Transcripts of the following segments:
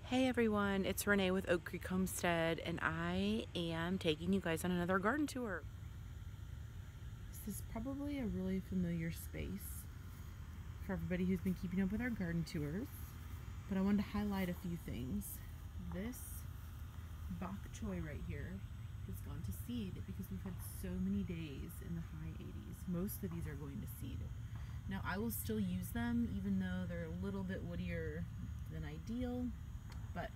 Hey everyone, it's Renee with Oak Creek Homestead, and I am taking you guys on another garden tour. This is probably a really familiar space for everybody who's been keeping up with our garden tours, but I wanted to highlight a few things. This bok choy right here has gone to seed because we've had so many days in the high 80s. Most of these are going to seed. Now I will still use them even though they're a little bit woodier than ideal, but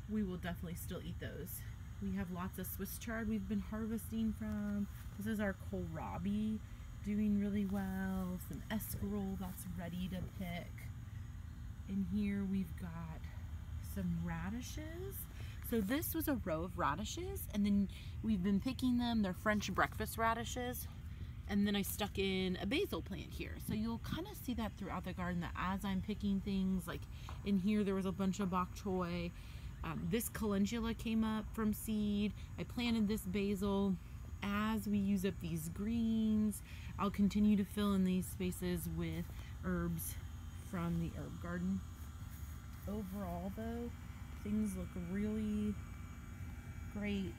we will definitely still eat those. We have lots of Swiss chard we've been harvesting from. This is our kohlrabi doing really well. Some escarole that's ready to pick. In here we've got some radishes. So this was a row of radishes, and then we've been picking them. They're French breakfast radishes. And then I stuck in a basil plant here. So you'll kind of see that throughout the garden, that as I'm picking things, like in here there was a bunch of bok choy. This calendula came up from seed. I planted this basil. As we use up these greens, I'll continue to fill in these spaces with herbs from the herb garden. Overall though, things look really great.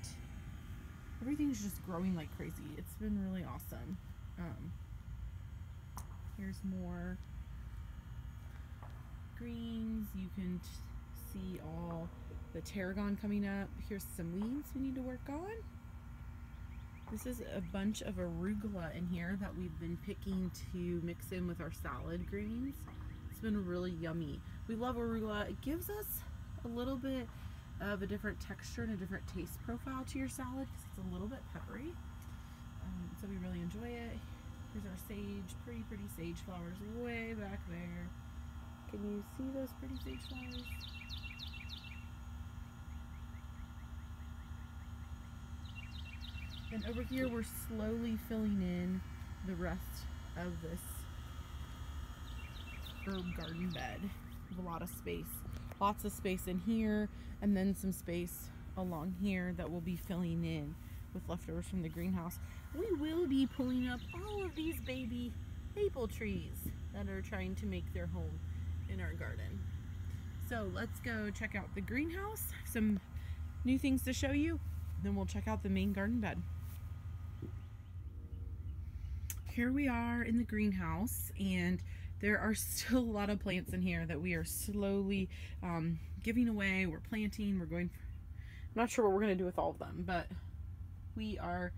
Everything's just growing like crazy. It's been really awesome. Here's more greens. You can see all the tarragon coming up. Here's some weeds we need to work on. This is a bunch of arugula in here that we've been picking to mix in with our salad greens. It's been really yummy. We love arugula. It gives us a little bit of a different texture and a different taste profile to your salad because it's a little bit peppery. So we really enjoy it. Here's our sage, pretty sage flowers way back there. Can you see those pretty sage flowers? And over here we're slowly filling in the rest of this herb garden bed. We have a lot of space. Lots of space in here, and then some space along here that we'll be filling in with leftovers from the greenhouse. We will be pulling up all of these baby maple trees that are trying to make their home in our garden. So let's go check out the greenhouse. Some new things to show you, then we'll check out the main garden bed. Here we are in the greenhouse, and there are still a lot of plants in here that we are slowly giving away. We're planting, I'm not sure what we're going to do with all of them, but we are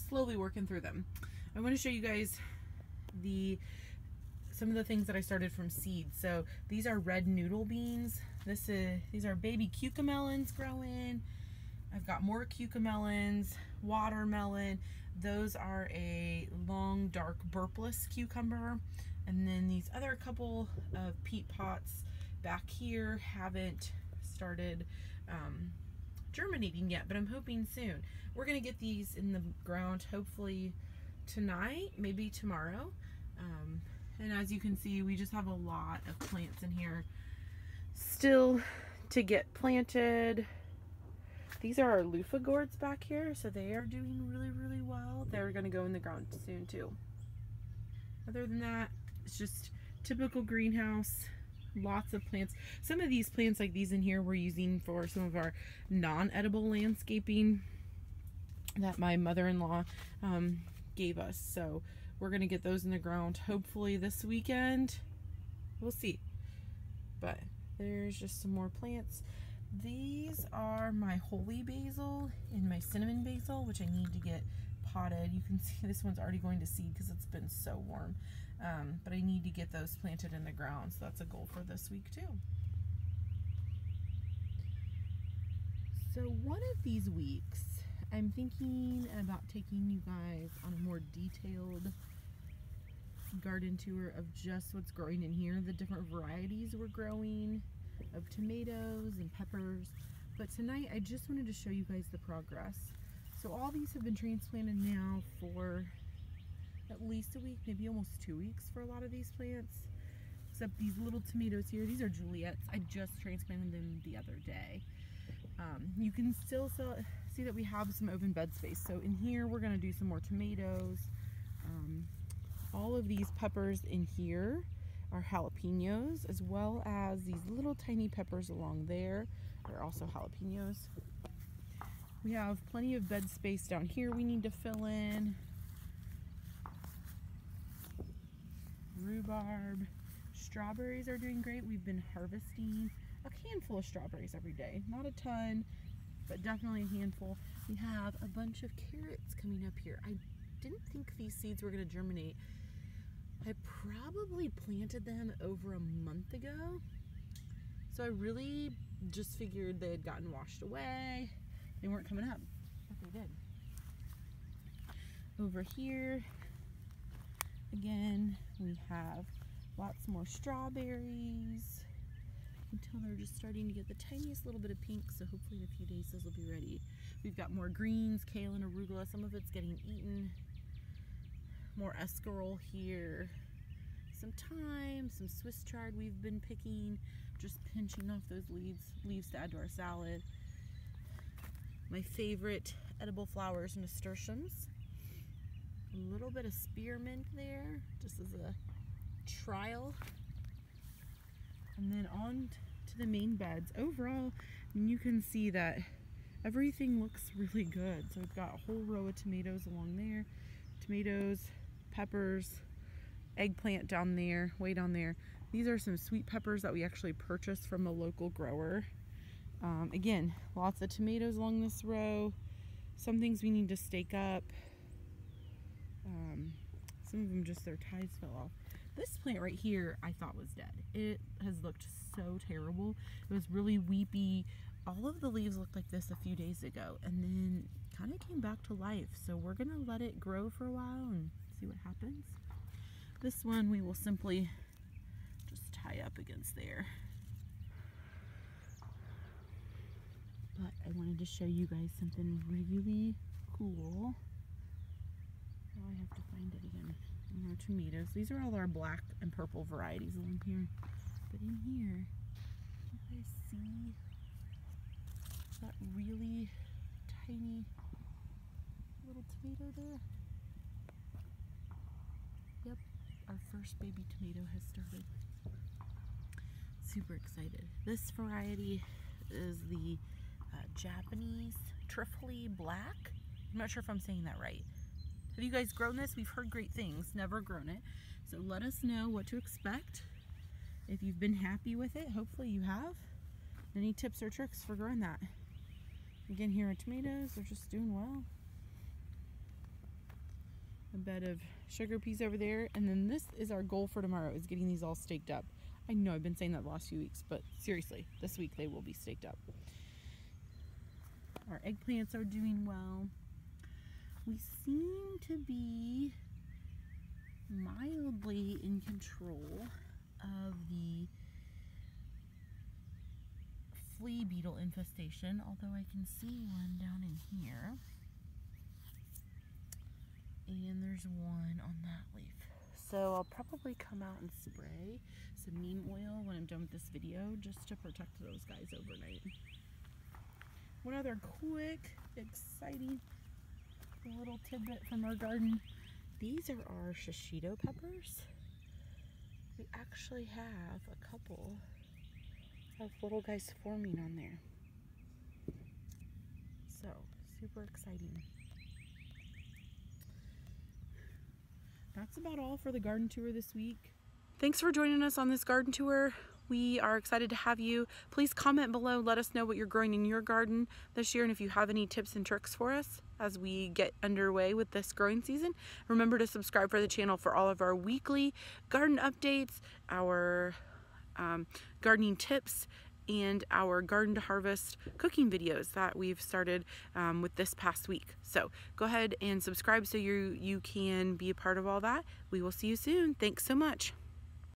slowly working through them. I want to show you guys some of the things that I started from seed. So these are red noodle beans. These are baby cucamelons growing. I've got more cucamelons, watermelon. Those are a long, dark, burpless cucumber. And then these other couple of peat pots back here haven't started germinating yet, but I'm hoping soon. We're gonna get these in the ground hopefully tonight, maybe tomorrow. And as you can see, we just have a lot of plants in here still to get planted. These are our loofah gourds back here, so they are doing really well. They're gonna go in the ground soon too. Other than that, it's just typical greenhouse, lots of plants. Some of these plants like these in here we're using for some of our non-edible landscaping that my mother-in-law gave us. So we're gonna get those in the ground hopefully this weekend. We'll see. But there's just some more plants. These are my holy basil and my cinnamon basil, which I need to get potted. You can see this one's already going to seed because it's been so warm. But I need to get those planted in the ground, so that's a goal for this week too. So one of these weeks, I'm thinking about taking you guys on a more detailed garden tour of just what's growing in here, the different varieties we're growing of tomatoes and peppers. But tonight I just wanted to show you guys the progress. So all these have been transplanted now for at least a week, maybe almost 2 weeks for a lot of these plants. Except these little tomatoes here, these are Juliets. I just transplanted them the other day. You can still see that we have some open bed space. So in here we're gonna do some more tomatoes. All of these peppers in here our jalapenos, as well as these little tiny peppers along there are also jalapenos. We have plenty of bed space down here we need to fill in. Rhubarb. Strawberries are doing great. We've been harvesting a handful of strawberries every day. Not a ton, but definitely a handful. We have a bunch of carrots coming up here. I didn't think these seeds were going to germinate. I probably planted them over a month ago. So I really just figured they had gotten washed away. They weren't coming up, but they did. Over here, again, we have lots more strawberries. Until they're just starting to get the tiniest little bit of pink, so hopefully in a few days those will be ready. We've got more greens, kale and arugula. Some of it's getting eaten. More escarole here. Some thyme, some Swiss chard we've been picking, just pinching off those leaves to add to our salad. My favorite edible flowers, nasturtiums. A little bit of spearmint there, just as a trial. And then on to the main beds. Overall, you can see that everything looks really good. So we've got a whole row of tomatoes along there. Tomatoes, peppers, eggplant down there, way down there. These are some sweet peppers that we actually purchased from a local grower. Again, lots of tomatoes along this row. Some things we need to stake up. Some of them just their ties fell off. This plant right here I thought was dead. It has looked so terrible. It was really weepy. All of the leaves looked like this a few days ago and then kind of came back to life. So we're gonna let it grow for a while and see what happens. This one we will simply just tie up against there. But I wanted to show you guys something really cool. Now I have to find it again. And our tomatoes. These are all our black and purple varieties along here. But in here, you guys see that really tiny little tomato there? Yep, our first baby tomato has started. Super excited. This variety is the Japanese Trifele Black. I'm not sure if I'm saying that right. Have you guys grown this? We've heard great things, never grown it. So let us know what to expect. If you've been happy with it, hopefully you have. Any tips or tricks for growing that? Again, here are tomatoes, they're just doing well. A bed of sugar peas over there. And then this is our goal for tomorrow, is getting these all staked up. I know I've been saying that the last few weeks, but seriously, this week they will be staked up. Our eggplants are doing well. We seem to be mildly in control of the flea beetle infestation, although I can see one down in here. And there's one on that leaf. So I'll probably come out and spray some neem oil when I'm done with this video, just to protect those guys overnight. One other quick, exciting little tidbit from our garden. These are our shishito peppers. We actually have a couple of little guys forming on there. So, super exciting. That's about all for the garden tour this week. Thanks for joining us on this garden tour. We are excited to have you. Please comment below, let us know what you're growing in your garden this year, and if you have any tips and tricks for us as we get underway with this growing season. Remember to subscribe for the channel for all of our weekly garden updates, our gardening tips, and our garden to harvest cooking videos that we've started with this past week. So go ahead and subscribe so you can be a part of all that. We will see you soon. Thanks so much.